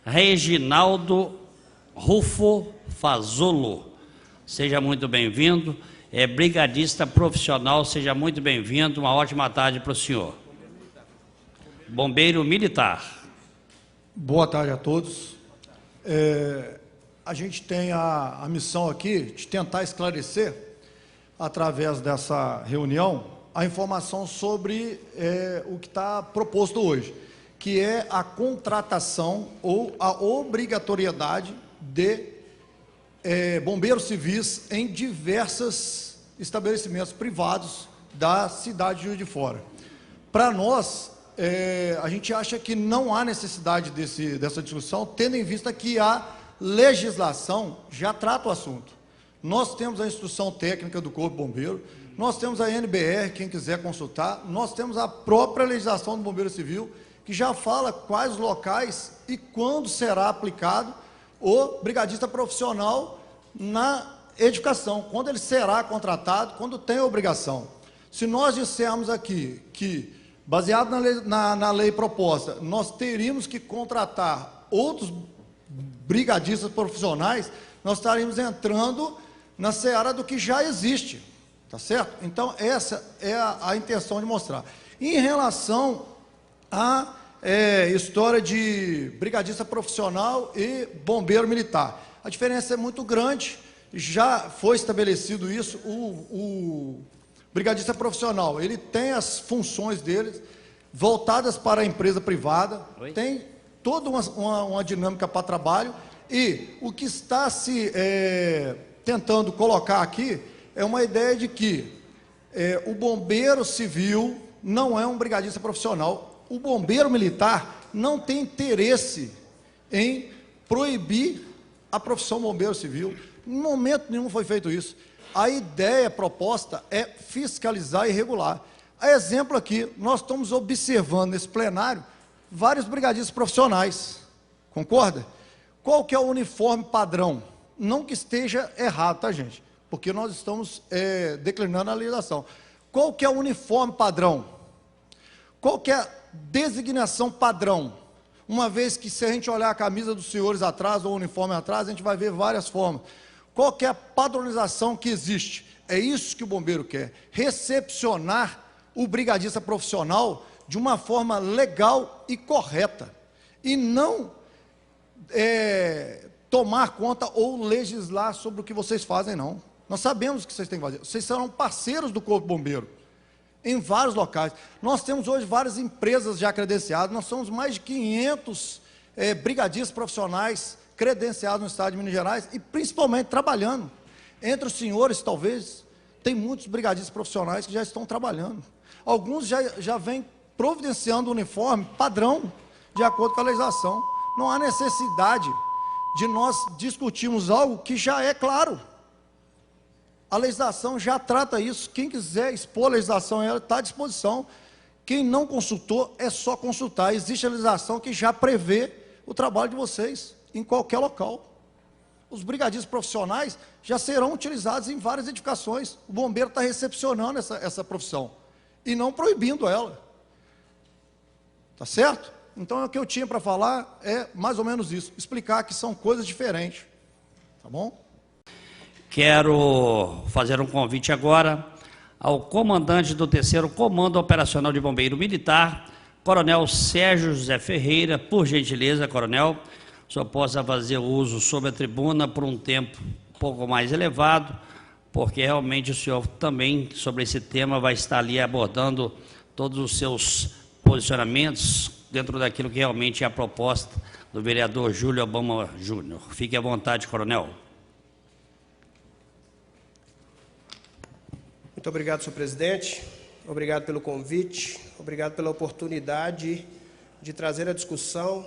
Reginaldo Rufo Fazolo. Seja muito bem-vindo. É brigadista profissional, seja muito bem-vindo. Uma ótima tarde para o senhor. Bombeiro militar. Boa tarde a todos. A gente tem a missão aqui de tentar esclarecer, através dessa reunião, a informação sobre o que está proposto hoje, que é a contratação ou a obrigatoriedade de bombeiros civis em diversos estabelecimentos privados da cidade de Juiz de Fora. Para nós, a gente acha que não há necessidade dessa discussão, tendo em vista que a legislação já trata o assunto. Nós temos a instrução técnica do Corpo Bombeiro, nós temos a NBR, quem quiser consultar, nós temos a própria legislação do Bombeiro Civil, que já fala quais locais e quando será aplicado o brigadista profissional na edificação, quando ele será contratado, quando tem a obrigação. Se nós dissermos aqui que, baseado na lei proposta, nós teríamos que contratar outros brigadistas profissionais, nós estaríamos entrando na seara do que já existe, tá certo? Então, essa é a intenção de mostrar. Em relação à história de brigadista profissional e bombeiro militar, a diferença é muito grande, já foi estabelecido isso, o brigadista profissional, ele tem as funções dele voltadas para a empresa privada, tem toda uma dinâmica para trabalho, e o que está se tentando colocar aqui é uma ideia de que o bombeiro civil não é um brigadista profissional. O bombeiro militar não tem interesse em proibir a profissão bombeiro civil. Em momento nenhum foi feito isso. A ideia proposta é fiscalizar e regular. A exemplo aqui, nós estamos observando nesse plenário vários brigadistas profissionais. Concorda? Qual que é o uniforme padrão? Não que esteja errado, tá, gente? Porque nós estamos declinando a legislação. Qual que é o uniforme padrão? Qual que é a designação padrão? Uma vez que, se a gente olhar a camisa dos senhores atrás ou o uniforme atrás, a gente vai ver várias formas. Qual que é a padronização que existe? É isso que o bombeiro quer, recepcionar o brigadista profissional de uma forma legal e correta, e não tomar conta ou legislar sobre o que vocês fazem, não. Nós sabemos o que vocês têm que fazer. Vocês serão parceiros do Corpo Bombeiro, em vários locais. Nós temos hoje várias empresas já credenciadas, nós somos mais de 500 brigadistas profissionais credenciados no estado de Minas Gerais, e principalmente trabalhando. Entre os senhores, talvez, tem muitos brigadistas profissionais que já estão trabalhando. Alguns já vêm providenciando o uniforme padrão, de acordo com a legislação. Não há necessidade de nós discutirmos algo que já é claro. A legislação já trata isso. Quem quiser expor a legislação, ela está à disposição. Quem não consultou, é só consultar. Existe a legislação que já prevê o trabalho de vocês em qualquer local. Os brigadistas profissionais já serão utilizados em várias edificações. O bombeiro está recepcionando essa profissão e não proibindo ela. Tá certo? Então, o que eu tinha para falar é mais ou menos isso, explicar que são coisas diferentes. Tá bom? Quero fazer um convite agora ao comandante do 3º Comando Operacional de Bombeiro Militar, Coronel Sérgio José Ferreira. Por gentileza, coronel, o senhor possa fazer uso sobre a tribuna por um tempo um pouco mais elevado, porque realmente o senhor também, sobre esse tema, vai estar ali abordando todos os seus posicionamentos dentro daquilo que realmente é a proposta do vereador Júlio Obama Júnior. Fique à vontade, coronel. Muito obrigado, senhor presidente. Obrigado pelo convite. Obrigado pela oportunidade de trazer à discussão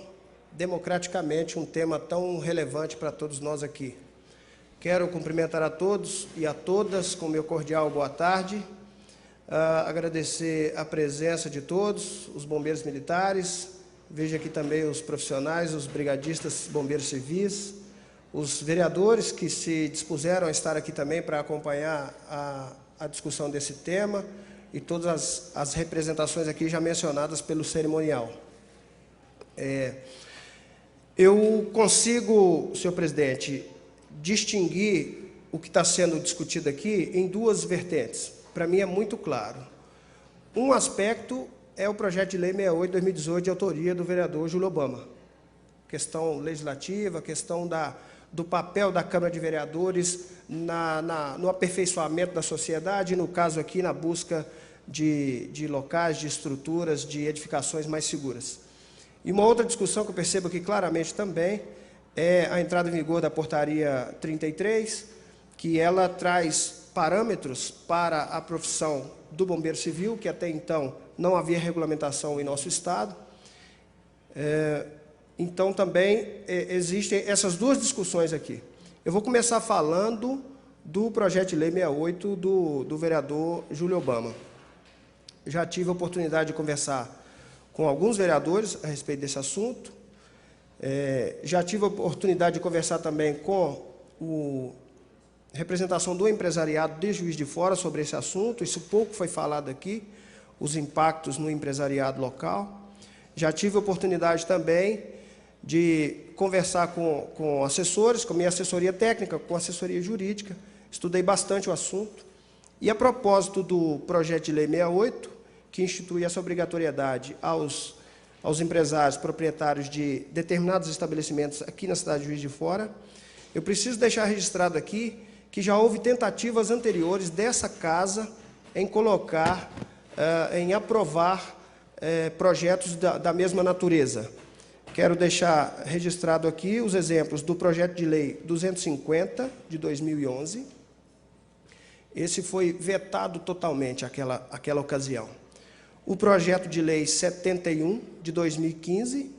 democraticamente um tema tão relevante para todos nós aqui. Quero cumprimentar a todos e a todas com meu cordial boa tarde. Agradecer a presença de todos, os bombeiros militares, vejo aqui também os profissionais, os brigadistas bombeiros civis, os vereadores que se dispuseram a estar aqui também para acompanhar a discussão desse tema, e todas as representações aqui já mencionadas pelo cerimonial. Eu consigo, senhor presidente, distinguir o que está sendo discutido aqui em duas vertentes. Para mim é muito claro. Um aspecto é o projeto de lei 68/2018, de autoria do vereador Júlio Obama. Questão legislativa, questão do papel da Câmara de Vereadores no aperfeiçoamento da sociedade, no caso aqui, na busca de locais, de estruturas, de edificações mais seguras. E uma outra discussão que eu percebo aqui claramente também é a entrada em vigor da portaria 33, que ela traz parâmetros para a profissão do bombeiro civil, que até então não havia regulamentação em nosso Estado. Então, também existem essas duas discussões aqui. Eu vou começar falando do projeto de lei 68 do vereador Júlio Obama. Já tive a oportunidade de conversar com alguns vereadores a respeito desse assunto. Já tive a oportunidade de conversar também com a representação do empresariado de Juiz de Fora sobre esse assunto. Isso pouco foi falado aqui, os impactos no empresariado local. Já tive a oportunidade também de conversar com assessores, com minha assessoria técnica, com assessoria jurídica. Estudei bastante o assunto. E a propósito do projeto de lei 68, que institui essa obrigatoriedade aos empresários proprietários de determinados estabelecimentos aqui na cidade de Juiz de Fora, eu preciso deixar registrado aqui que já houve tentativas anteriores dessa casa em colocar, em aprovar projetos da mesma natureza. Quero deixar registrado aqui os exemplos do projeto de lei 250, de 2011. Esse foi vetado totalmente aquela ocasião. O projeto de lei 71, de 2015,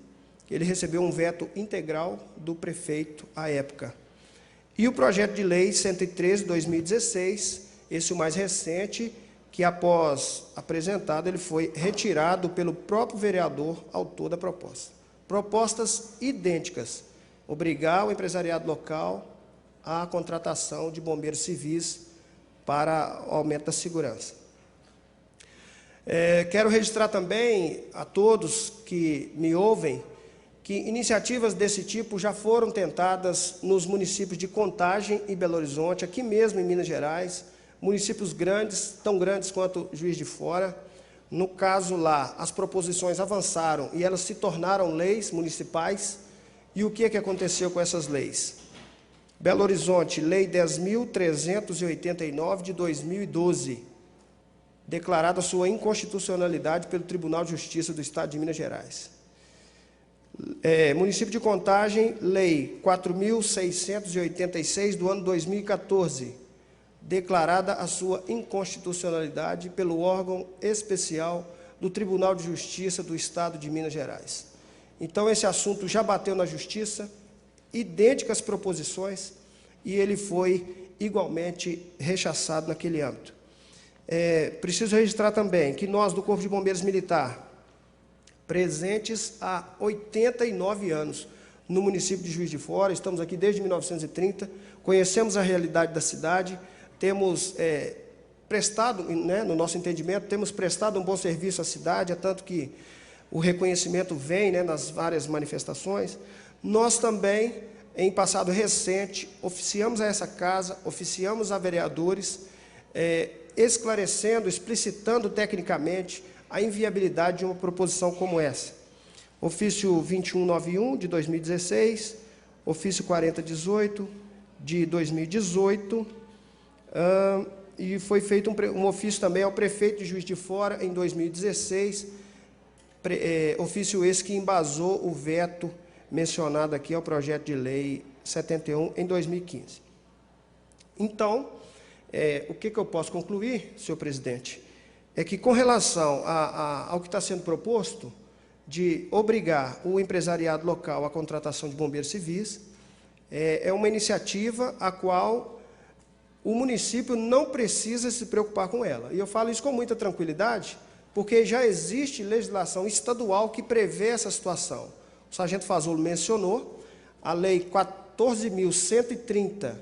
ele recebeu um veto integral do prefeito à época. E o projeto de lei 113, de 2016, esse o mais recente, que após apresentado, ele foi retirado pelo próprio vereador autor da proposta. Propostas idênticas, obrigar o empresariado local à contratação de bombeiros civis para o aumento da segurança. Quero registrar também a todos que me ouvem que iniciativas desse tipo já foram tentadas nos municípios de Contagem e Belo Horizonte, aqui mesmo em Minas Gerais, municípios grandes, tão grandes quanto Juiz de Fora. No caso lá, as proposições avançaram e elas se tornaram leis municipais. E o que aconteceu com essas leis? Belo Horizonte, Lei 10.389, de 2012, declarada sua inconstitucionalidade pelo Tribunal de Justiça do Estado de Minas Gerais. Município de Contagem, Lei 4.686, do ano 2014, declarada a sua inconstitucionalidade pelo órgão especial do Tribunal de Justiça do Estado de Minas Gerais. Então, esse assunto já bateu na Justiça, idênticas proposições, e ele foi igualmente rechaçado naquele âmbito. Preciso registrar também que nós, do Corpo de Bombeiros Militar, presentes há 89 anos no município de Juiz de Fora, estamos aqui desde 1930, conhecemos a realidade da cidade, temos prestado, no nosso entendimento, temos prestado um bom serviço à cidade, é tanto que o reconhecimento vem nas várias manifestações. Nós também, em passado recente, oficiamos a essa casa, oficiamos a vereadores, esclarecendo, explicitando tecnicamente a inviabilidade de uma proposição como essa. Ofício 2191, de 2016, ofício 4018, de 2018, e foi feito um ofício também ao prefeito de Juiz de Fora, em 2016, ofício esse que embasou o veto mencionado aqui ao projeto de lei 71, em 2015. Então, o que eu posso concluir, senhor presidente, é que, com relação ao que está sendo proposto, de obrigar o empresariado local à contratação de bombeiros civis, é uma iniciativa a qual o município não precisa se preocupar com ela. E eu falo isso com muita tranquilidade, porque já existe legislação estadual que prevê essa situação. O sargento Fazolo mencionou, a Lei 14.130,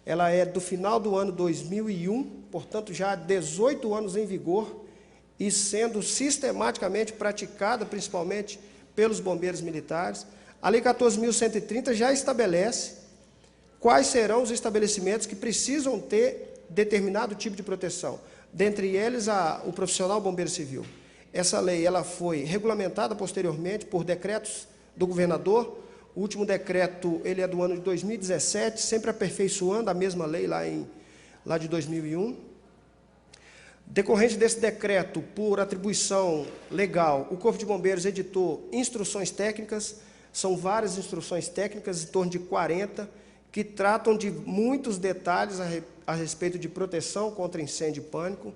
ela é do final do ano 2001, portanto, já há 18 anos em vigor, e sendo sistematicamente praticada, principalmente pelos bombeiros militares. A Lei 14.130 já estabelece quais serão os estabelecimentos que precisam ter determinado tipo de proteção, dentre eles o profissional bombeiro civil. Essa lei ela foi regulamentada posteriormente por decretos do governador. O último decreto ele é do ano de 2017, sempre aperfeiçoando a mesma lei lá de 2001. Decorrente desse decreto, por atribuição legal, o Corpo de Bombeiros editou instruções técnicas, são várias instruções técnicas, em torno de 40, que tratam de muitos detalhes a respeito de proteção contra incêndio e pânico.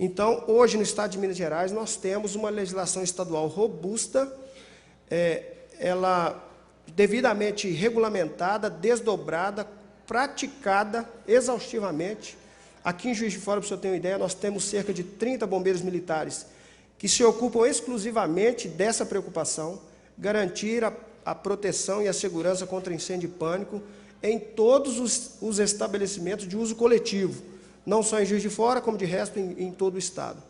Então, hoje, no Estado de Minas Gerais, nós temos uma legislação estadual robusta, ela devidamente regulamentada, desdobrada, praticada exaustivamente. Aqui em Juiz de Fora, para o senhor ter uma ideia, nós temos cerca de 30 bombeiros militares que se ocupam exclusivamente dessa preocupação, garantir a proteção e a segurança contra incêndio e pânico em todos os estabelecimentos de uso coletivo, não só em Juiz de Fora, como de resto em todo o Estado.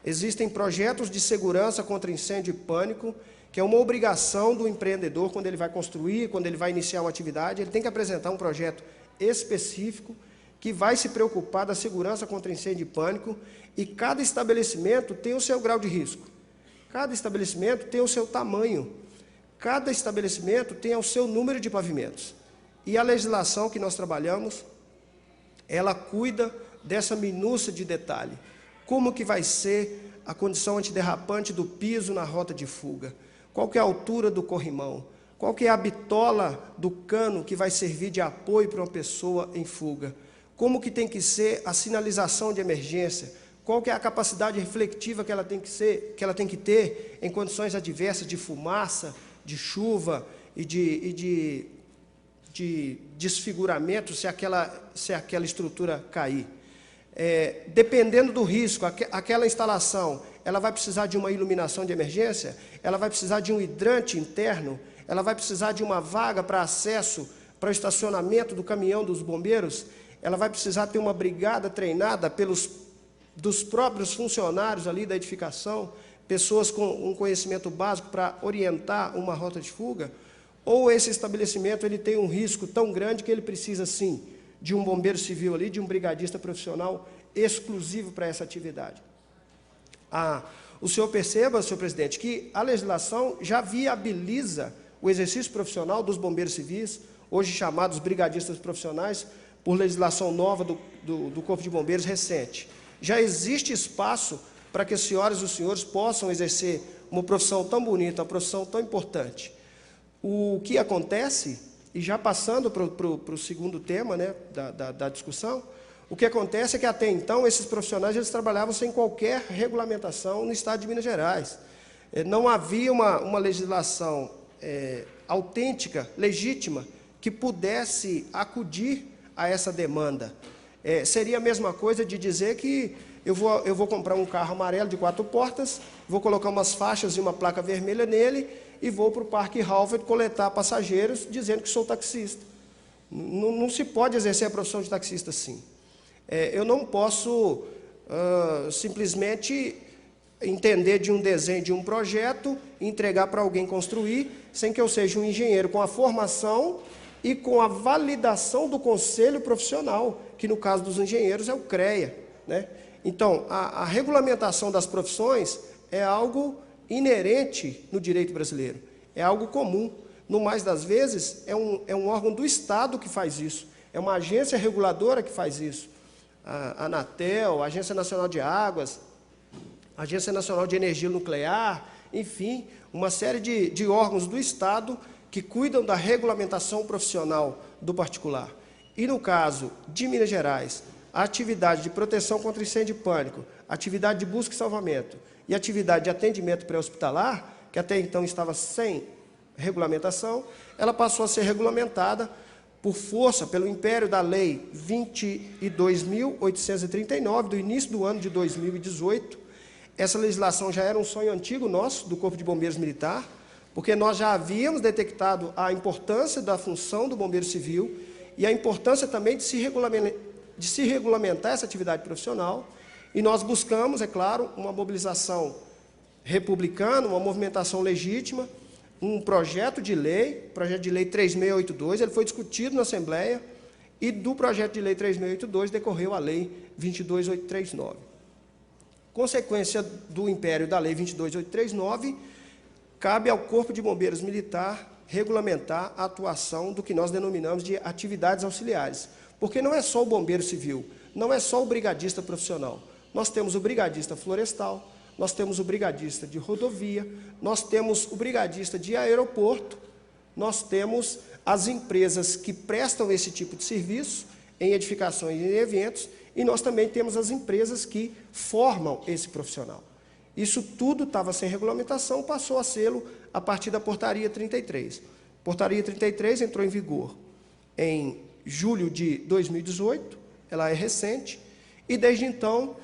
Existem projetos de segurança contra incêndio e pânico, que é uma obrigação do empreendedor, quando ele vai construir, quando ele vai iniciar uma atividade, ele tem que apresentar um projeto específico, que vai se preocupar da segurança contra incêndio e pânico, e cada estabelecimento tem o seu grau de risco. Cada estabelecimento tem o seu tamanho. Cada estabelecimento tem o seu número de pavimentos. E a legislação que nós trabalhamos, ela cuida dessa minúcia de detalhe. Como que vai ser a condição antiderrapante do piso na rota de fuga? Qual que é a altura do corrimão? Qual que é a bitola do cano que vai servir de apoio para uma pessoa em fuga? Como que tem que ser a sinalização de emergência? Qual que é a capacidade reflectiva que ela tem que ter em condições adversas de fumaça, de chuva e de desfiguramento se aquela estrutura cair? Dependendo do risco, aquela instalação, ela vai precisar de uma iluminação de emergência, ela vai precisar de um hidrante interno, ela vai precisar de uma vaga para acesso para o estacionamento do caminhão dos bombeiros, ela vai precisar ter uma brigada treinada dos próprios funcionários ali da edificação, pessoas com um conhecimento básico para orientar uma rota de fuga, ou esse estabelecimento ele tem um risco tão grande que ele precisa, sim, de um bombeiro civil ali, de um brigadista profissional exclusivo para essa atividade. O senhor perceba, senhor presidente, que a legislação já viabiliza o exercício profissional dos bombeiros civis, hoje chamados brigadistas profissionais, por legislação nova do Corpo de Bombeiros recente. Já existe espaço para que as senhoras e os senhores possam exercer uma profissão tão bonita, uma profissão tão importante. O que acontece, e já passando para o segundo tema, né, da discussão, o que acontece é que até então esses profissionais eles trabalhavam sem qualquer regulamentação no Estado de Minas Gerais. Não havia uma legislação autêntica, legítima, que pudesse acudir a essa demanda. Seria a mesma coisa de dizer que eu vou comprar um carro amarelo de 4 portas, vou colocar umas faixas e uma placa vermelha nele e vou para o Parque Halford coletar passageiros dizendo que sou taxista. Não se pode exercer a profissão de taxista assim. Eu não posso simplesmente entender de um desenho, de um projeto, entregar para alguém construir, sem que eu seja um engenheiro com a formação e com a validação do conselho profissional, que no caso dos engenheiros é o CREA, né? Então, a regulamentação das profissões é algo inerente no direito brasileiro, é algo comum. No mais das vezes, é um órgão do Estado que faz isso, é uma agência reguladora que faz isso. A Anatel, a Agência Nacional de Águas, a Agência Nacional de Energia Nuclear, enfim, uma série de órgãos do Estado que cuidam da regulamentação profissional do particular. E no caso de Minas Gerais, a atividade de proteção contra incêndio e pânico, atividade de busca e salvamento e atividade de atendimento pré-hospitalar, que até então estava sem regulamentação, ela passou a ser regulamentada por força, pelo império da Lei 22.839, do início do ano de 2018. Essa legislação já era um sonho antigo nosso, do Corpo de Bombeiros Militar, porque nós já havíamos detectado a importância da função do bombeiro civil e a importância também de se regulamentar essa atividade profissional, e nós buscamos, é claro, uma mobilização republicana, uma movimentação legítima, um projeto de lei 3682, ele foi discutido na Assembleia, e do projeto de lei 3682 decorreu a lei 22839. Consequência do império da lei 22839, cabe ao Corpo de Bombeiros Militar regulamentar a atuação do que nós denominamos de atividades auxiliares. Porque não é só o bombeiro civil, não é só o brigadista profissional. Nós temos o brigadista florestal, nós temos o brigadista de rodovia, nós temos o brigadista de aeroporto, nós temos as empresas que prestam esse tipo de serviço em edificações e em eventos, e nós também temos as empresas que formam esse profissional. Isso tudo estava sem regulamentação, passou a sê-lo a partir da Portaria 33. Portaria 33 entrou em vigor em julho de 2018, ela é recente, e desde então,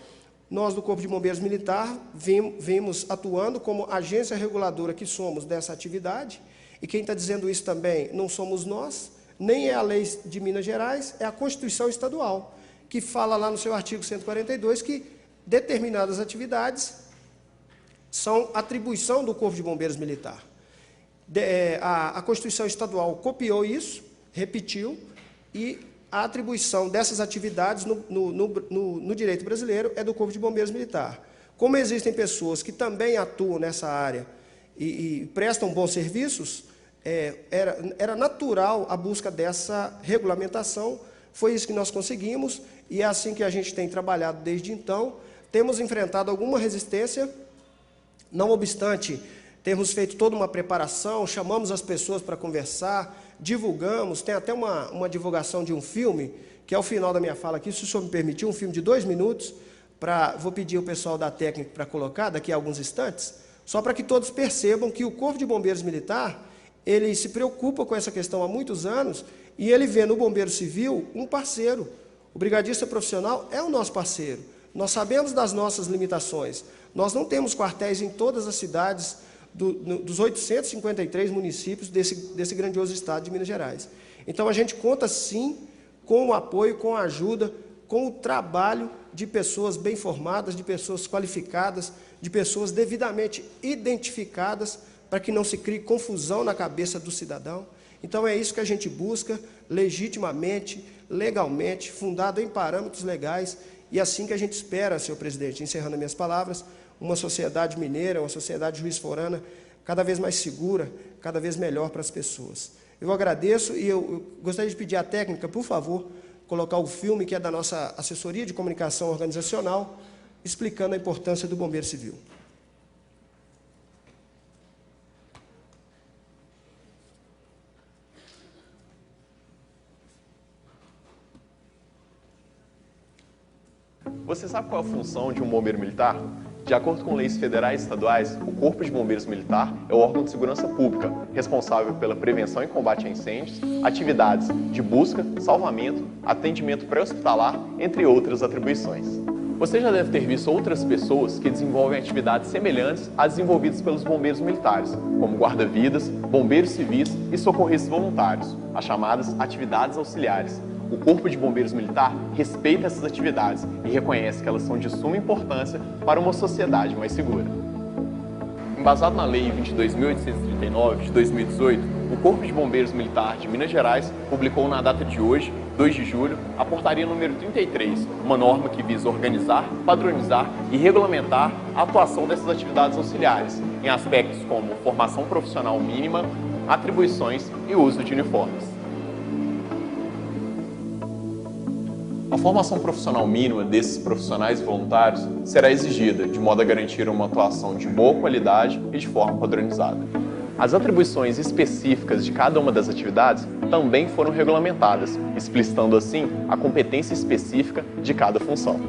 nós do Corpo de Bombeiros Militar vimos atuando como agência reguladora que somos dessa atividade, e quem está dizendo isso também não somos nós, nem é a lei de Minas Gerais, é a Constituição Estadual, que fala lá no seu artigo 142 que determinadas atividades são atribuição do Corpo de Bombeiros Militar. A Constituição Estadual copiou isso, repetiu, e a atribuição dessas atividades no direito brasileiro é do Corpo de Bombeiros Militar. Como existem pessoas que também atuam nessa área e prestam bons serviços, era natural a busca dessa regulamentação, foi isso que nós conseguimos, e é assim que a gente tem trabalhado desde então. Temos enfrentado alguma resistência, não obstante, temos feito toda uma preparação, chamamos as pessoas para conversar, divulgamos, tem até uma divulgação de um filme, que é o final da minha fala aqui, se o senhor me permitir, um filme de 2 minutos, vou pedir ao pessoal da técnica para colocar daqui a alguns instantes, só para que todos percebam que o Corpo de Bombeiros Militar, ele se preocupa com essa questão há muitos anos, e ele vê no bombeiro civil um parceiro. O brigadista profissional é o nosso parceiro. Nós sabemos das nossas limitações. Nós não temos quartéis em todas as cidades dos 853 municípios desse grandioso estado de Minas Gerais. Então, a gente conta, sim, com o apoio, com a ajuda, com o trabalho de pessoas bem formadas, de pessoas qualificadas, de pessoas devidamente identificadas, para que não se crie confusão na cabeça do cidadão. Então, é isso que a gente busca, legitimamente, legalmente, fundado em parâmetros legais, e assim que a gente espera, senhor presidente, encerrando as minhas palavras, uma sociedade mineira, uma sociedade juiz-forana, cada vez mais segura, cada vez melhor para as pessoas. Eu agradeço e eu gostaria de pedir à técnica, por favor, colocar o filme que é da nossa assessoria de comunicação organizacional, explicando a importância do bombeiro civil. Você sabe qual é a função de um bombeiro militar? De acordo com leis federais e estaduais, o Corpo de Bombeiros Militar é o órgão de segurança pública, responsável pela prevenção e combate a incêndios, atividades de busca, salvamento, atendimento pré-hospitalar, entre outras atribuições. Você já deve ter visto outras pessoas que desenvolvem atividades semelhantes às desenvolvidas pelos bombeiros militares, como guarda-vidas, bombeiros civis e socorristas voluntários, as chamadas atividades auxiliares. O Corpo de Bombeiros Militar respeita essas atividades e reconhece que elas são de suma importância para uma sociedade mais segura. Embasado na Lei 22.839 de 2018, o Corpo de Bombeiros Militar de Minas Gerais publicou na data de hoje, 2 de julho, a Portaria número 33, uma norma que visa organizar, padronizar e regulamentar a atuação dessas atividades auxiliares, em aspectos como formação profissional mínima, atribuições e uso de uniformes. A formação profissional mínima desses profissionais voluntários será exigida, de modo a garantir uma atuação de boa qualidade e de forma padronizada. As atribuições específicas de cada uma das atividades também foram regulamentadas, explicitando assim a competência específica de cada função.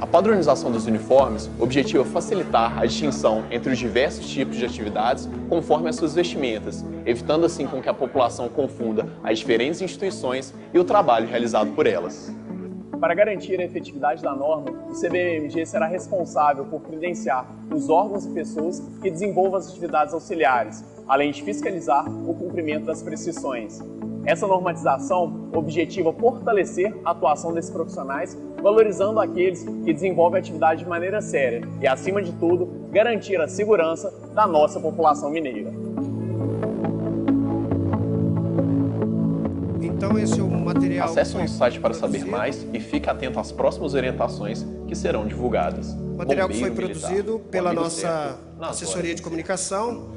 A padronização dos uniformes objetiva facilitar a distinção entre os diversos tipos de atividades conforme as suas vestimentas, evitando assim com que a população confunda as diferentes instituições e o trabalho realizado por elas. Para garantir a efetividade da norma, o CBMG será responsável por credenciar os órgãos e pessoas que desenvolvam as atividades auxiliares, além de fiscalizar o cumprimento das prescrições. Essa normatização objetiva fortalecer a atuação desses profissionais, valorizando aqueles que desenvolvem a atividade de maneira séria e, acima de tudo, garantir a segurança da nossa população mineira. Então, esse é o material... Acesse o nosso site para saber mais e fique atento às próximas orientações que serão divulgadas. O material que foi Bombeiro produzido Militar, pela amigo nossa certo, nas assessoria horas de comunicação.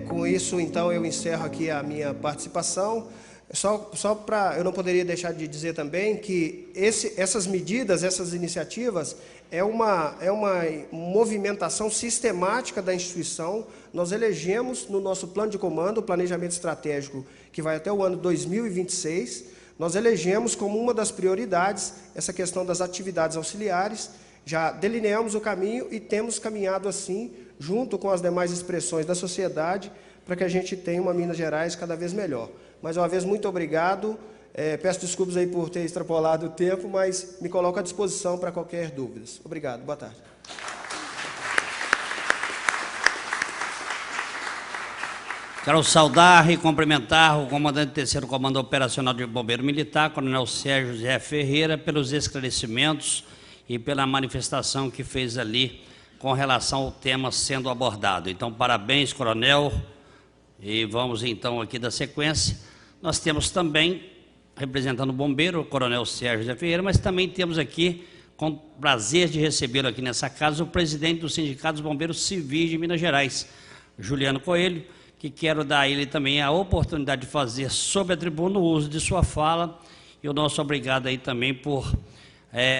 Com isso, então, eu encerro aqui a minha participação. Só para... Eu não poderia deixar de dizer também que essas medidas, essas iniciativas, é uma movimentação sistemática da instituição. Nós elegemos no nosso plano de comando, o planejamento estratégico, que vai até o ano 2026, nós elegemos como uma das prioridades essa questão das atividades auxiliares, já delineamos o caminho e temos caminhado assim, junto com as demais expressões da sociedade, para que a gente tenha uma Minas Gerais cada vez melhor. Mais uma vez, muito obrigado. Peço desculpas aí por ter extrapolado o tempo, mas me coloco à disposição para qualquer dúvida. Obrigado. Boa tarde. Quero saudar e cumprimentar o comandante do 3º Comando Operacional de Bombeiro Militar, Coronel Sérgio José Ferreira, pelos esclarecimentos e pela manifestação que fez ali com relação ao tema sendo abordado. Então, parabéns, coronel. E vamos, então, aqui da sequência. Nós temos também, representando o bombeiro, o coronel Sérgio José Ferreira, mas também temos aqui, com prazer de recebê-lo aqui nessa casa, o presidente do Sindicato dos Bombeiros Civis de Minas Gerais, Juliano Coelho, que quero dar a ele também a oportunidade de fazer sobre a tribuna o uso de sua fala, e o nosso obrigado aí também por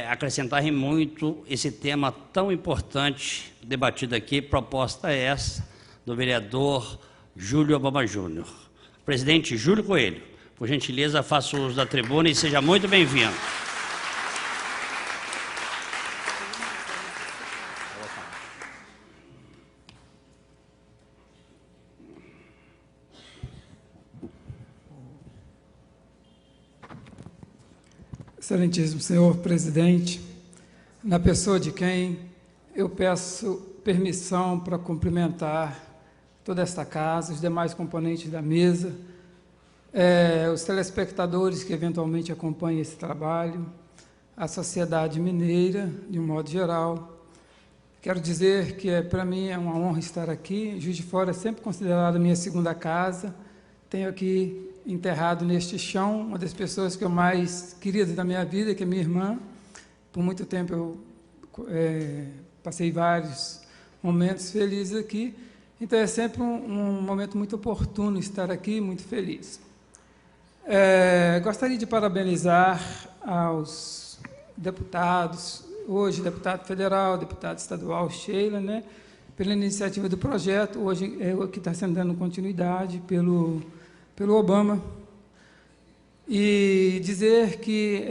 acrescentar muito esse tema tão importante debatido aqui. Proposta é essa do vereador Júlio Obama Júnior. Presidente Júlio Coelho, por gentileza, faça uso da tribuna e seja muito bem-vindo. Excelentíssimo senhor presidente, na pessoa de quem eu peço permissão para cumprimentar toda esta casa, os demais componentes da mesa, os telespectadores que eventualmente acompanham esse trabalho, a sociedade mineira, de um modo geral. Quero dizer que para mim é uma honra estar aqui. Juiz de Fora é sempre considerada a minha segunda casa. Tenho aqui enterrado neste chão uma das pessoas que eu mais queria da minha vida, que é minha irmã. Por muito tempo eu passei vários momentos felizes aqui. Então, é sempre um momento muito oportuno estar aqui, muito feliz. Gostaria de parabenizar aos deputados, hoje deputado federal, deputado estadual, Sheila, né, pela iniciativa do projeto, hoje é o que está sendo dando continuidade pelo Obama, e dizer que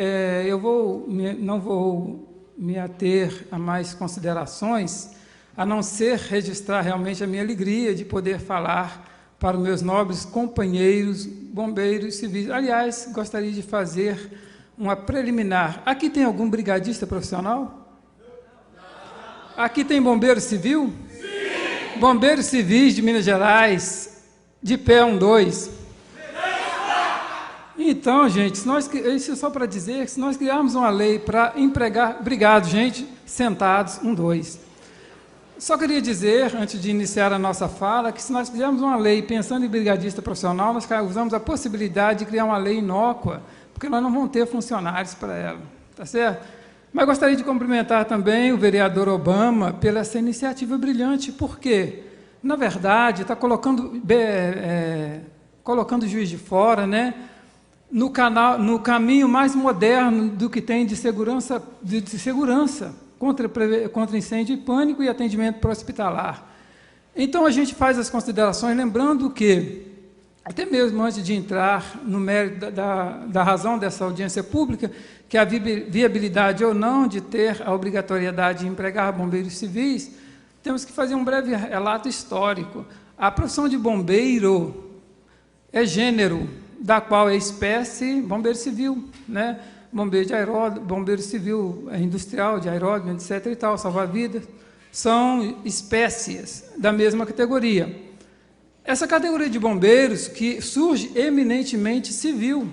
eu não vou me ater a mais considerações, a não ser registrar realmente a minha alegria de poder falar para os meus nobres companheiros bombeiros civis. Aliás, gostaria de fazer uma preliminar. Aqui tem algum brigadista profissional? Aqui tem bombeiro civil? Sim! Bombeiros civis de Minas Gerais, de pé, 1, 2. Então, gente, isso é só para dizer que se nós criarmos uma lei para empregar... Obrigado, gente. Sentados, 1, 2. Só queria dizer, antes de iniciar a nossa fala, que se nós fizermos uma lei pensando em brigadista profissional, nós usamos a possibilidade de criar uma lei inócua, porque nós não vamos ter funcionários para ela, tá certo? Mas gostaria de cumprimentar também o vereador Obama pela essa iniciativa brilhante, porque, na verdade, está colocando o Juiz de Fora, né, no caminho mais moderno do que tem de segurança, contra incêndio e pânico e atendimento pré-hospitalar. Então, a gente faz as considerações, lembrando que, até mesmo antes de entrar no mérito da razão dessa audiência pública, que a viabilidade ou não de ter a obrigatoriedade de empregar bombeiros civis, temos que fazer um breve relato histórico. A profissão de bombeiro é gênero, da qual é espécie bombeiro civil, né? Bombeiro de aeródromo, bombeiro civil industrial, de aeródromo, etc. e tal, salva-vidas, são espécies da mesma categoria. Essa categoria de bombeiros, que surge eminentemente civil,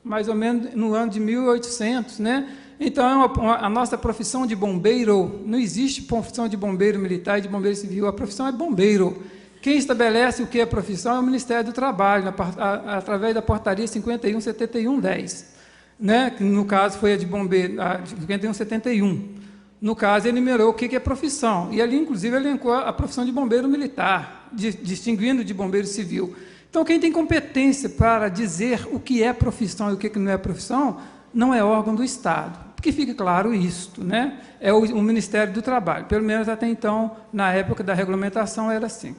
mais ou menos no ano de 1800, né? Então, a nossa profissão de bombeiro, não existe profissão de bombeiro militar e de bombeiro civil, a profissão é bombeiro, Quem estabelece o que é profissão é o Ministério do Trabalho, através da portaria 517110, né? Que no caso foi a de bombeiro, a de 5171. No caso, ele enumerou o que é profissão, e ali, inclusive, elencou a profissão de bombeiro militar, distinguindo de bombeiro civil. Então, quem tem competência para dizer o que é profissão e o que não é profissão, não é órgão do Estado. Que fique claro isto, né? É o Ministério do Trabalho, pelo menos até então, na época da regulamentação, era assim.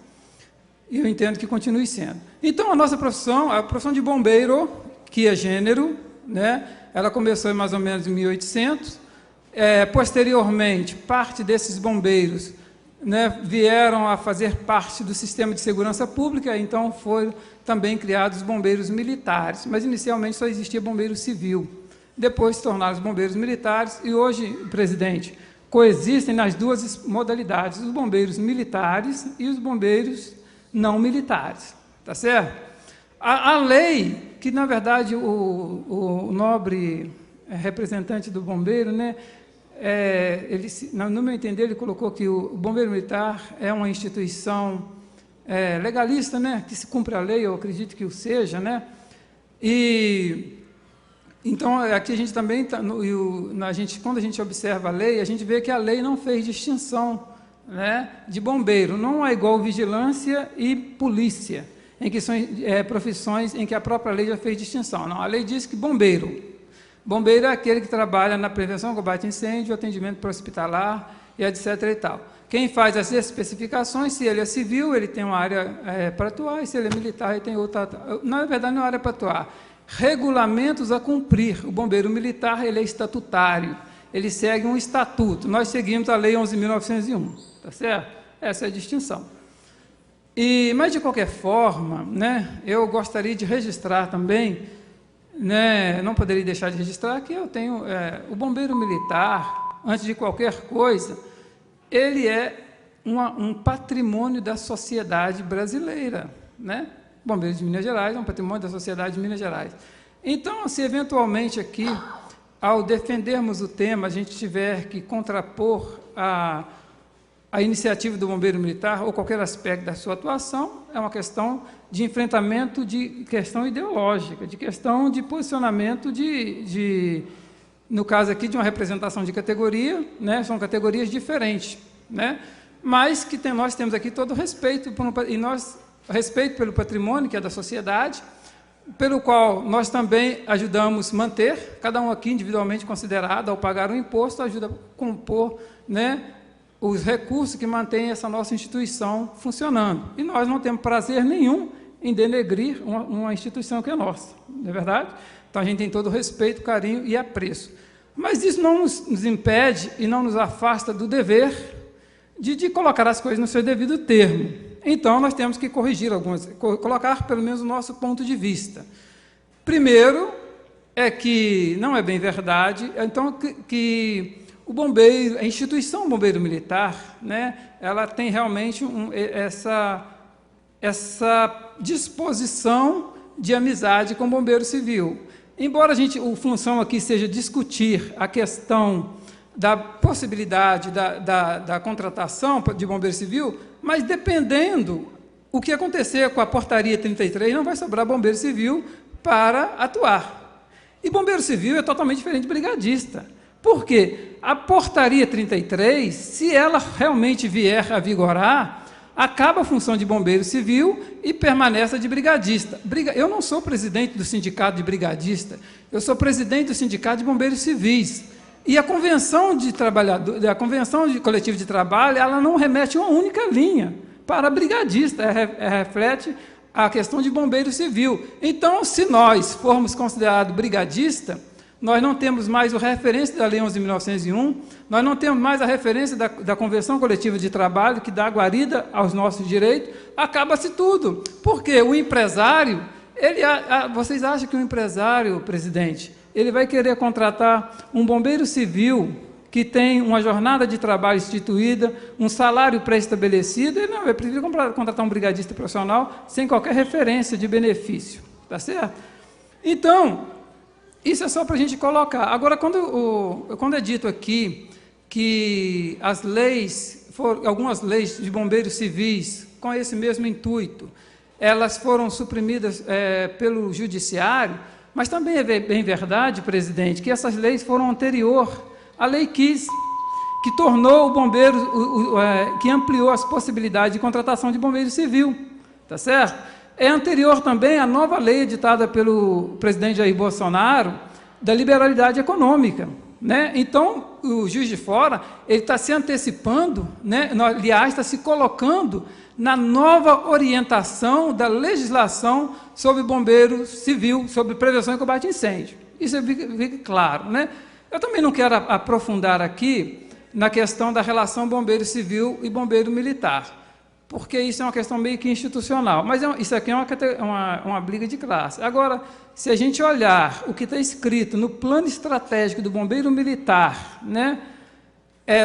E eu entendo que continue sendo. Então, a nossa profissão, a profissão de bombeiro, que é gênero, né? Ela começou mais ou menos em 1800. Posteriormente, parte desses bombeiros, né, vieram a fazer parte do sistema de segurança pública, então foram também criados bombeiros militares, mas inicialmente só existia bombeiro civil. Depois se tornaram os bombeiros militares e hoje, presidente, coexistem nas duas modalidades, os bombeiros militares e os bombeiros não militares, tá certo? A lei, que na verdade o nobre representante do bombeiro, né, ele, no meu entender, ele colocou que o bombeiro militar é uma instituição legalista, né, que se cumpre a lei, eu acredito que o seja, né, e então aqui a gente também, quando a gente observa a lei, a gente vê que a lei não fez distinção, né, de bombeiro, não é igual vigilância e polícia, em que são profissões em que a própria lei já fez distinção. Não, a lei diz que bombeiro é aquele que trabalha na prevenção, combate a incêndio, atendimento pré-hospitalar e etc. e tal. Quem faz as especificações, se ele é civil, ele tem uma área para atuar, e se ele é militar, ele tem outra. Na verdade, não é área para atuar. Regulamentos a cumprir. O bombeiro militar, ele é estatutário, ele segue um estatuto. Nós seguimos a Lei 11.901, tá certo? Essa é a distinção. Mas, de qualquer forma, né, eu gostaria de registrar também, né, não poderia deixar de registrar que eu tenho o bombeiro militar, antes de qualquer coisa, ele é um patrimônio da sociedade brasileira, né? Bombeiros de Minas Gerais é um patrimônio da sociedade de Minas Gerais. Então, se eventualmente aqui, ao defendermos o tema, a gente tiver que contrapor a iniciativa do bombeiro militar ou qualquer aspecto da sua atuação, é uma questão de enfrentamento de questão ideológica, de questão de posicionamento no caso aqui, de uma representação de categoria, né? São categorias diferentes, né? Mas que nós temos aqui todo o respeito, respeito pelo patrimônio, que é da sociedade, pelo qual nós também ajudamos a manter, cada um aqui individualmente considerado, ao pagar o imposto, ajuda a compor, né, os recursos que mantêm essa nossa instituição funcionando. E nós não temos prazer nenhum em denegrir uma instituição que é nossa, não é verdade? Então, a gente tem todo o respeito, carinho e apreço. Mas isso não nos impede e não nos afasta do dever de colocar as coisas no seu devido termo. Então, nós temos que corrigir colocar pelo menos o nosso ponto de vista. Primeiro, é que não é bem verdade, então, que o bombeiro, a instituição bombeiro militar, né, ela tem realmente essa disposição de amizade com o bombeiro civil. Embora a função aqui seja discutir a questão da possibilidade da contratação de bombeiro civil, mas dependendo o que acontecer com a portaria 33, não vai sobrar bombeiro civil para atuar. E bombeiro civil é totalmente diferente de brigadista. Por quê? A portaria 33, se ela realmente vier a vigorar, acaba a função de bombeiro civil e permanece a de brigadista. Eu não sou presidente do sindicato de brigadista, eu sou presidente do sindicato de bombeiros civis. E a convenção de coletivo de trabalho, ela não remete uma única linha para brigadista, reflete a questão de bombeiro civil. Então, se nós formos considerados brigadista, nós não temos mais a referência da Lei 11.901, nós não temos mais a referência da Convenção Coletiva de Trabalho, que dá guarida aos nossos direitos, acaba-se tudo. Porque o empresário, vocês acham que o empresário, presidente, ele vai querer contratar um bombeiro civil que tem uma jornada de trabalho instituída, um salário pré-estabelecido, ele não vai preferir contratar um brigadista profissional sem qualquer referência de benefício, tá certo? Então, isso é só para a gente colocar. Agora, quando é dito aqui que algumas leis de bombeiros civis com esse mesmo intuito. Elas foram suprimidas pelo Judiciário, mas também é bem verdade, presidente, que essas leis foram anterior à Lei Kiss, que tornou o bombeiro, que ampliou as possibilidades de contratação de bombeiro civil, tá certo? É anterior também à nova lei editada pelo presidente Jair Bolsonaro, da liberalidade econômica, né? Então, o Juiz de Fora, ele está se antecipando, né? Aliás, está se colocando na nova orientação da legislação sobre bombeiro civil, sobre prevenção e combate a incêndio. Isso fica claro, né? Eu também não quero aprofundar aqui na questão da relação bombeiro civil e bombeiro militar, porque isso é uma questão meio que institucional, mas isso aqui é uma briga de classe. Agora, se a gente olhar o que está escrito no plano estratégico do bombeiro militar, né,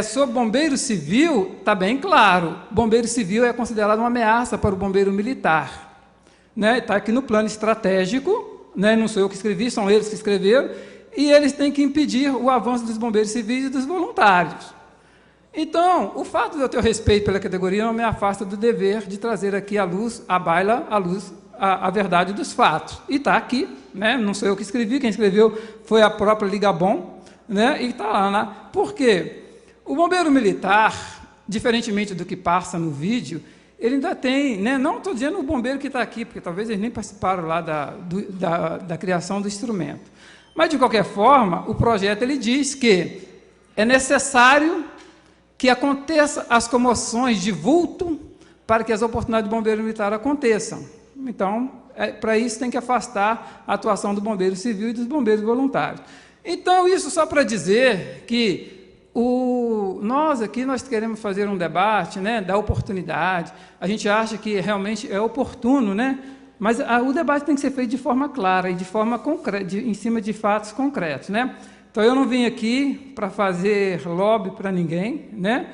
sobre bombeiro civil, está bem claro, bombeiro civil é considerado uma ameaça para o bombeiro militar. Né? Está aqui no plano estratégico, né, não sou eu que escrevi, são eles que escreveram, e eles têm que impedir o avanço dos bombeiros civis e dos voluntários. Então, o fato de eu ter respeito pela categoria não me afasta do dever de trazer aqui à luz, à baila, à luz, a verdade dos fatos. E está aqui, né? Não sou eu que escrevi, quem escreveu foi a própria Ligabom, né? E está lá, né? Por quê? O bombeiro militar, diferentemente do que passa no vídeo, ele ainda tem, né? Não estou dizendo o bombeiro que está aqui, porque talvez eles nem participaram lá da criação do instrumento. Mas, de qualquer forma, o projeto ele diz que é necessário que aconteçam as comoções de vulto para que as oportunidades do bombeiro militar aconteçam. Então, para isso tem que afastar a atuação do bombeiro civil e dos bombeiros voluntários. Então, isso só para dizer que nós aqui queremos fazer um debate, né, da oportunidade, a gente acha que realmente é oportuno, né, mas o debate tem que ser feito de forma clara e de forma concreta, em cima de fatos concretos, né? Então, eu não vim aqui para fazer lobby para ninguém, né?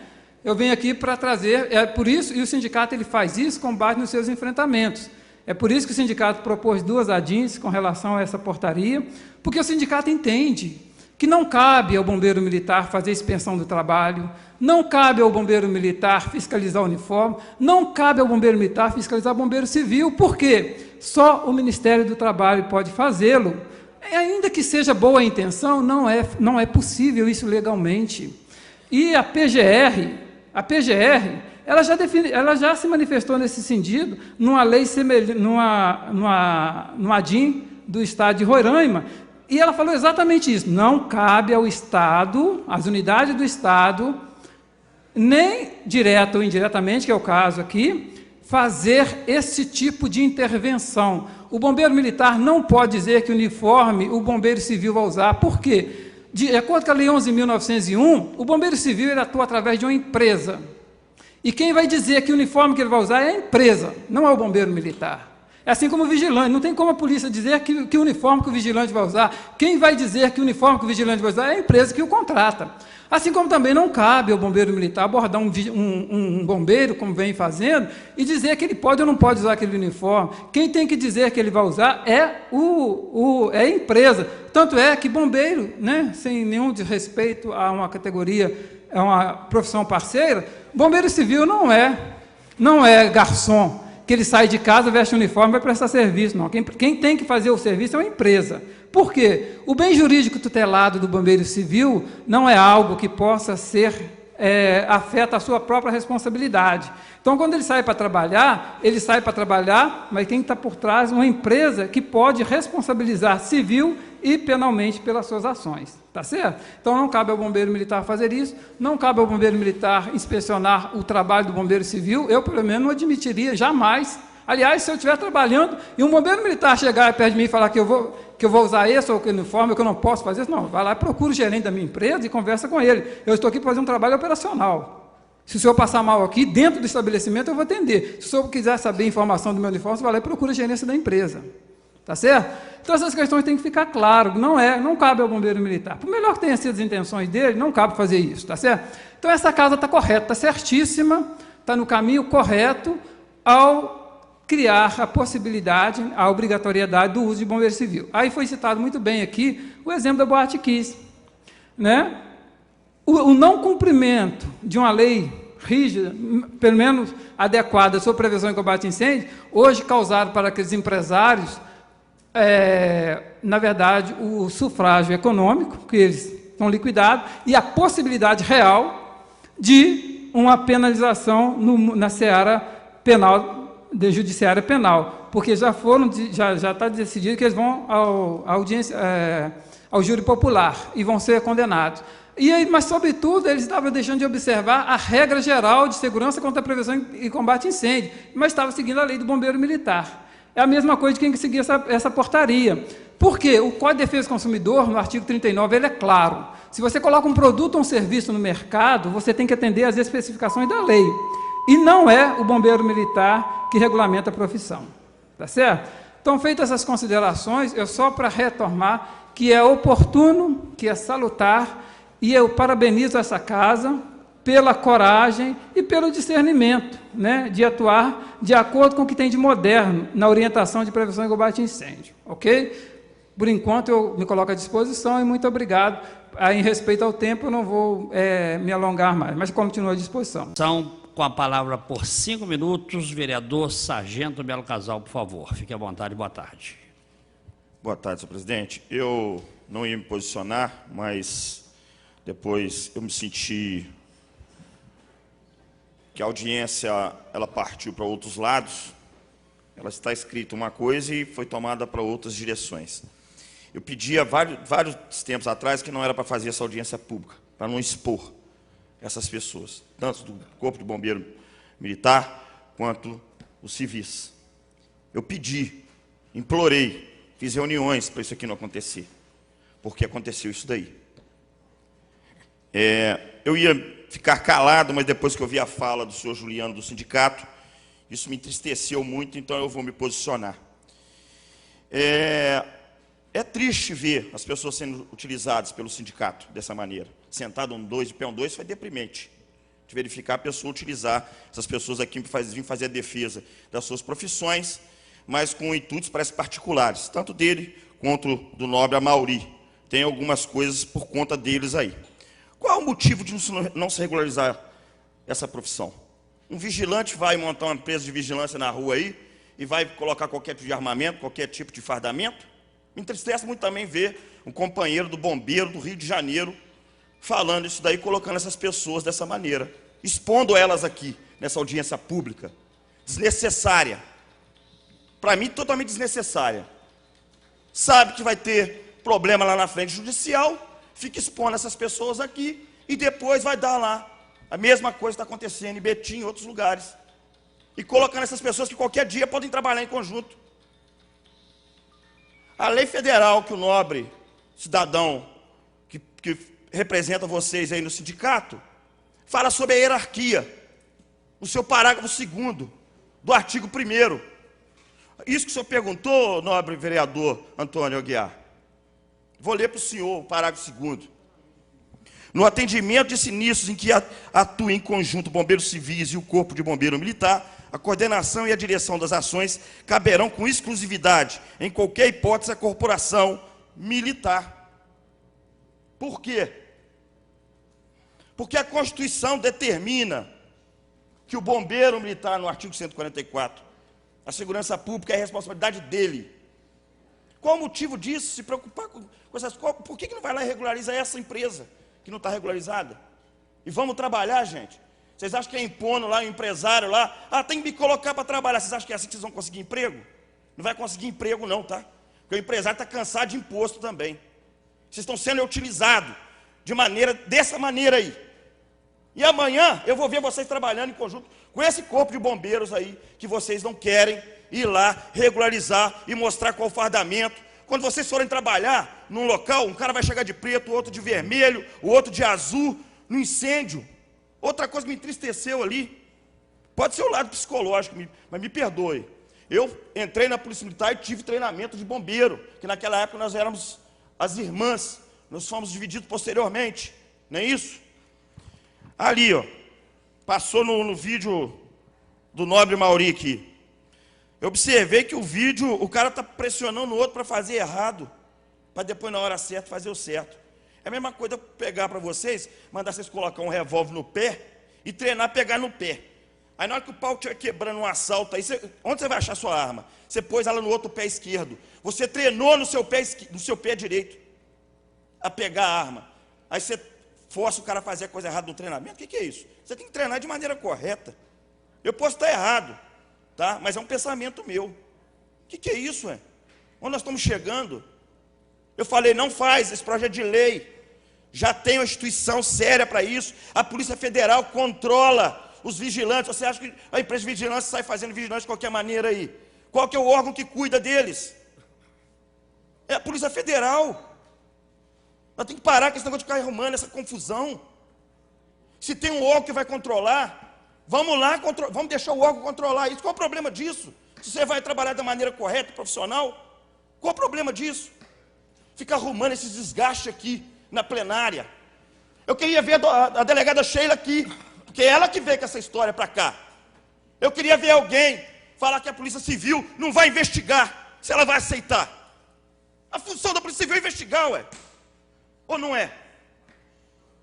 Eu venho aqui para trazer, por isso, e o sindicato ele faz isso com base nos seus enfrentamentos. É por isso que o sindicato propôs 2 ADINs com relação a essa portaria, porque o sindicato entende que não cabe ao bombeiro militar fazer expensão do trabalho, não cabe ao bombeiro militar fiscalizar o uniforme, não cabe ao bombeiro militar fiscalizar o bombeiro civil, por quê? Só o Ministério do Trabalho pode fazê-lo. Ainda que seja boa a intenção, não é possível isso legalmente. E a PGR, ela já se manifestou nesse sentido, numa lei no ADIM do Estado de Roraima, e ela falou exatamente isso, não cabe ao Estado, às unidades do Estado, nem direta ou indiretamente, que é o caso aqui, fazer esse tipo de intervenção. O bombeiro militar não pode dizer que o uniforme o bombeiro civil vai usar. Por quê? De acordo com a Lei 11.901, o bombeiro civil ele atua através de uma empresa. E quem vai dizer que o uniforme que ele vai usar é a empresa, não é o bombeiro militar. É assim como o vigilante, não tem como a polícia dizer que o uniforme que o vigilante vai usar. Quem vai dizer que o uniforme que o vigilante vai usar é a empresa que o contrata. Assim como também não cabe ao bombeiro militar abordar um bombeiro, como vem fazendo, e dizer que ele pode ou não pode usar aquele uniforme. Quem tem que dizer que ele vai usar é a empresa. Tanto é que bombeiro, né, sem nenhum desrespeito a uma categoria, a uma profissão parceira, bombeiro civil não é garçom, que ele sai de casa, veste o uniforme e vai prestar serviço. Não. Quem tem que fazer o serviço é uma empresa. Por quê? O bem jurídico tutelado do bombeiro civil não é algo que possa ser, afeta a sua própria responsabilidade. Então, quando ele sai para trabalhar, mas quem está por trás é uma empresa que pode responsabilizar civil e penalmente pelas suas ações. Tá certo? Então, não cabe ao bombeiro militar fazer isso, não cabe ao bombeiro militar inspecionar o trabalho do bombeiro civil, eu, pelo menos, não admitiria jamais. Aliás, se eu estiver trabalhando e um bombeiro militar chegar perto de mim e falar que eu vou usar esse ou aquele uniforme, que eu não posso fazer isso, não, vai lá e procura o gerente da minha empresa e conversa com ele. Eu estou aqui para fazer um trabalho operacional. Se o senhor passar mal aqui, dentro do estabelecimento, eu vou atender. Se o senhor quiser saber a informação do meu uniforme, você vai lá e procura a gerência da empresa. Tá certo? Então, essas questões têm que ficar claro, não cabe ao bombeiro militar. Por melhor que tenham sido as intenções dele, não cabe fazer isso, tá certo? Então, essa casa está correta, está certíssima, está no caminho correto ao criar a possibilidade, a obrigatoriedade do uso de bombeiro civil. Aí foi citado muito bem aqui o exemplo da Boate Kiss, né? O não cumprimento de uma lei rígida, pelo menos adequada sobre prevenção e combate a incêndio, hoje causado para aqueles empresários, na verdade, o sufrágio econômico, que eles estão liquidados, e a possibilidade real de uma penalização na seara penal, de judiciária penal, porque já está decidido que eles vão ao júri popular e vão ser condenados. Mas, sobretudo, eles estavam deixando de observar a regra geral de segurança contra a prevenção e combate a incêndio, mas estavam seguindo a lei do bombeiro militar. É a mesma coisa de quem seguir essa portaria. Por quê? O Código de Defesa do Consumidor, no artigo 39, ele é claro. Se você coloca um produto ou um serviço no mercado, você tem que atender às especificações da lei. E não é o bombeiro militar que regulamenta a profissão. Tá certo? Então, feitas essas considerações, eu só para retomar que é oportuno, que é salutar, e eu parabenizo essa casa pela coragem e pelo discernimento, né, de atuar de acordo com o que tem de moderno na orientação de prevenção e combate a incêndio. Ok? Por enquanto, eu me coloco à disposição e muito obrigado. Em respeito ao tempo, eu não vou me alongar mais, mas continuo à disposição. Com a palavra por 5 minutos, vereador Sargento Melo Casal, por favor. Fique à vontade, boa tarde. Boa tarde, senhor presidente. Eu não ia me posicionar, mas depois eu me senti que a audiência ela partiu para outros lados, ela está escrita uma coisa e foi tomada para outras direções. Eu pedia vários tempos atrás que não era para fazer essa audiência pública, para não expor essas pessoas, tanto do Corpo de Bombeiro Militar quanto os civis. Eu pedi, implorei, fiz reuniões para isso aqui não acontecer, porque aconteceu isso daí. Eu ia ficar calado, mas depois que eu vi a fala do senhor Juliano do sindicato, isso me entristeceu muito, então eu vou me posicionar. É triste ver as pessoas sendo utilizadas pelo sindicato dessa maneira. Sentado um 2, de pé um 2, foi deprimente. De verificar a pessoa utilizar essas pessoas aqui para vir fazer a defesa das suas profissões, mas com intuitos parece particulares, tanto dele quanto do nobre Amauri. Tem algumas coisas por conta deles aí. Qual é o motivo de não se regularizar essa profissão? Um vigilante vai montar uma empresa de vigilância na rua aí e vai colocar qualquer tipo de armamento, qualquer tipo de fardamento? Me entristece muito também ver um companheiro do bombeiro do Rio de Janeiro falando isso daí, colocando essas pessoas dessa maneira, expondo elas aqui, nessa audiência pública, desnecessária. Para mim, totalmente desnecessária. Sabe que vai ter problema lá na frente judicial, fica expondo essas pessoas aqui e depois vai dar lá. A mesma coisa está acontecendo em Betim e em outros lugares. E colocando essas pessoas que qualquer dia podem trabalhar em conjunto. A lei federal que o nobre cidadão que representa vocês aí no sindicato, fala sobre a hierarquia, no seu parágrafo 2º, do artigo 1º. Isso que o senhor perguntou, nobre vereador Antônio Aguiar. Vou ler para o senhor o parágrafo 2º. No atendimento de sinistros em que atuem em conjunto bombeiros civis e o Corpo de Bombeiro Militar, a coordenação e a direção das ações caberão com exclusividade, em qualquer hipótese, à corporação militar. Por quê? Porque a Constituição determina que o bombeiro militar, no artigo 144, a segurança pública é a responsabilidade dele. Qual o motivo disso? Se preocupar com essas coisas? Por que não vai lá e regulariza essa empresa que não está regularizada? E vamos trabalhar, gente. Vocês acham que é impondo lá, o empresário lá, tem que me colocar para trabalhar. Vocês acham que é assim que vocês vão conseguir emprego? Não vai conseguir emprego não, tá? Porque o empresário está cansado de imposto também. Vocês estão sendo utilizados dessa maneira aí. E amanhã eu vou ver vocês trabalhando em conjunto com esse corpo de bombeiros aí, que vocês não querem ir lá, regularizar e mostrar qual o fardamento. Quando vocês forem trabalhar num local, um cara vai chegar de preto, o outro de vermelho, o outro de azul, no incêndio. Outra coisa que me entristeceu ali, pode ser o lado psicológico, mas me perdoe. Eu entrei na Polícia Militar e tive treinamento de bombeiro, que naquela época nós éramos as irmãs, nós fomos divididos posteriormente, não é isso? Ali, ó, passou no vídeo do nobre Mauri aqui. Eu observei que o vídeo, o cara está pressionando o outro para fazer errado, para depois, na hora certa, fazer o certo. É a mesma coisa eu pegar para vocês, mandar vocês colocar um revólver no pé e treinar pegar no pé. Aí na hora que o pau estiver quebrando um assalto, aí onde você vai achar sua arma? Você pôs ela no outro pé esquerdo. Você treinou no seu pé direito a pegar a arma. Aí você força o cara a fazer a coisa errada no treinamento. O que é isso? Você tem que treinar de maneira correta. Eu posso estar errado, tá? Mas é um pensamento meu. O que é isso, é? Onde nós estamos chegando? Eu falei, não faz esse projeto de lei. Já tem uma instituição séria para isso. A Polícia Federal controla os vigilantes. Você acha que a empresa de vigilância sai fazendo vigilância de qualquer maneira aí? Qual que é o órgão que cuida deles? É a Polícia Federal. Nós temos que parar com esse negócio de ficar arrumando essa confusão. Se tem um órgão que vai controlar, vamos lá, vamos deixar o órgão controlar isso. Qual o problema disso? Se você vai trabalhar da maneira correta, profissional, qual o problema disso? Ficar arrumando esses desgastes aqui na plenária. Eu queria ver a delegada Sheila aqui, porque é ela que veio com essa história para cá. Eu queria ver alguém falar que a Polícia Civil não vai investigar, se ela vai aceitar. A função da Polícia Civil é investigar, ué. Ou não é?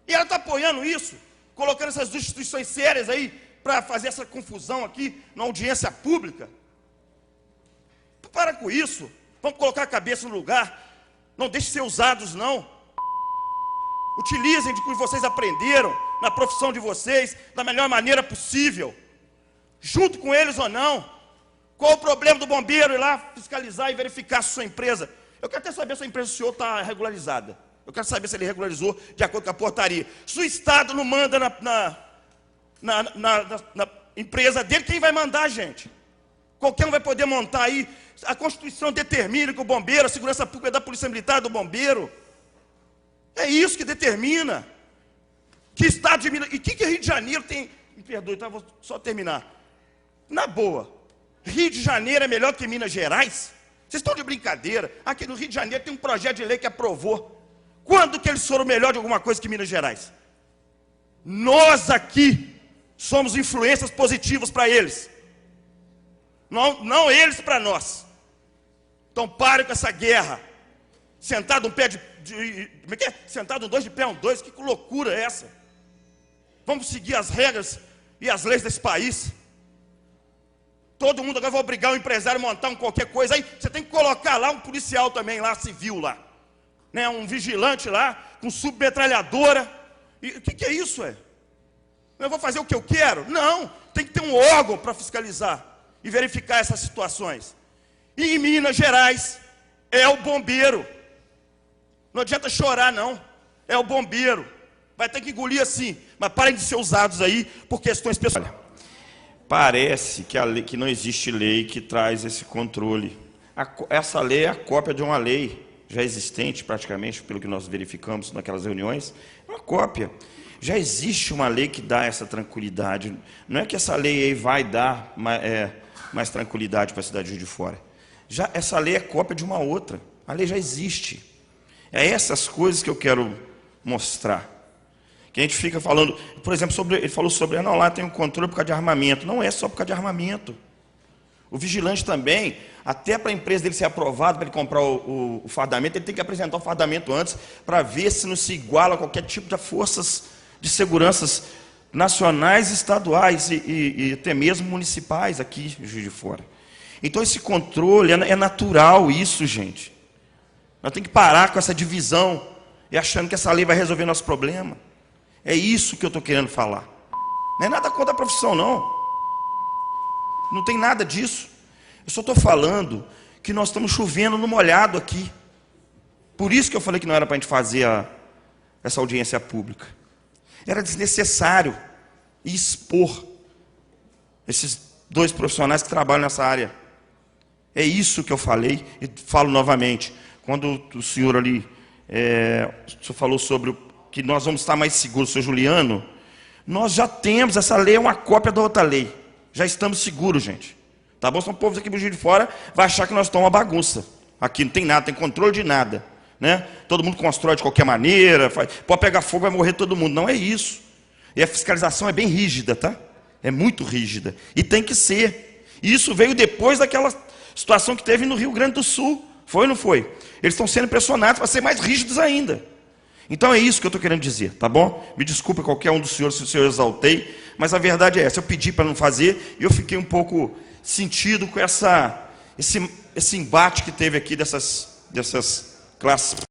E ela está apoiando isso, colocando essas duas instituições sérias aí, para fazer essa confusão aqui, na audiência pública. Para com isso, vamos colocar a cabeça no lugar, não deixe ser usados não. Utilizem de que vocês aprenderam na profissão de vocês, da melhor maneira possível, junto com eles ou não. Qual o problema do bombeiro ir lá fiscalizar e verificar se sua empresa... Eu quero até saber se a empresa do senhor está regularizada. Eu quero saber se ele regularizou de acordo com a portaria. Se o Estado não manda na empresa dele, quem vai mandar, gente? Qualquer um vai poder montar aí. A Constituição determina que o bombeiro, a segurança pública é da Polícia Militar, do bombeiro. É isso que determina. Que Estado de Minas... E o que Rio de Janeiro tem... Me perdoe, tá? Vou só terminar. Na boa, Rio de Janeiro é melhor que Minas Gerais? Vocês estão de brincadeira. Aqui no Rio de Janeiro tem um projeto de lei que aprovou. Quando que eles foram melhor de alguma coisa que Minas Gerais? Nós aqui somos influências positivas para eles. Não eles para nós. Então parem com essa guerra. Sentado um pé como é que é? Sentado um dois de pé um dois. Que loucura é essa? Vamos seguir as regras e as leis desse país. Todo mundo agora vai obrigar o empresário a montar qualquer coisa. Aí você tem que colocar lá um policial também, lá civil lá. Né? Um vigilante lá, com submetralhadora. E o que é isso, é? Eu vou fazer o que eu quero? Não, tem que ter um órgão para fiscalizar e verificar essas situações. E em Minas Gerais, é o bombeiro. Não adianta chorar, não. É o bombeiro. Vai ter que engolir assim. Mas parem de ser usados aí por questões pessoais. Olha, parece que não existe lei que traz esse controle. Essa lei é a cópia de uma lei já existente, praticamente, pelo que nós verificamos naquelas reuniões. É uma cópia. Já existe uma lei que dá essa tranquilidade. Não é que essa lei aí vai dar mais tranquilidade para a cidade de Juiz de Fora. Essa lei é cópia de uma outra. A lei já existe. É essas coisas que eu quero mostrar. Que a gente fica falando, por exemplo, ele falou sobre, não, lá tem um controle por causa de armamento. Não é só por causa de armamento. O vigilante também, até para a empresa dele ser aprovado, para ele comprar o fardamento, ele tem que apresentar o fardamento antes, para ver se não se iguala a qualquer tipo de forças de seguranças nacionais, estaduais e até mesmo municipais aqui em Juiz de Fora. Então esse controle é natural isso, gente. Nós temos que parar com essa divisão e achando que essa lei vai resolver nosso problema. É isso que eu estou querendo falar. Não é nada contra a profissão, não. Não tem nada disso. Eu só estou falando que nós estamos chovendo no molhado aqui. Por isso que eu falei que não era para a gente fazer essa audiência pública. Era desnecessário expor esses dois profissionais que trabalham nessa área. É isso que eu falei e falo novamente. Quando o senhor ali, o senhor falou sobre que nós vamos estar mais seguros, senhor Juliano, nós já temos, essa lei é uma cópia da outra lei. Já estamos seguros, gente. Tá bom? Senão o povo aqui do Juiz de Fora vai achar que nós estamos uma bagunça. Aqui não tem nada, tem controle de nada. Né? Todo mundo constrói de qualquer maneira, pode pegar fogo, vai morrer todo mundo. Não é isso. E a fiscalização é bem rígida, tá? É muito rígida. E tem que ser. E isso veio depois daquela situação que teve no Rio Grande do Sul. Foi ou não foi? Eles estão sendo pressionados para ser mais rígidos ainda. Então é isso que eu estou querendo dizer, tá bom? Me desculpe qualquer um dos senhores se eu exaltei, mas a verdade é essa. Eu pedi para não fazer e eu fiquei um pouco sentido com esse embate que teve aqui dessas classes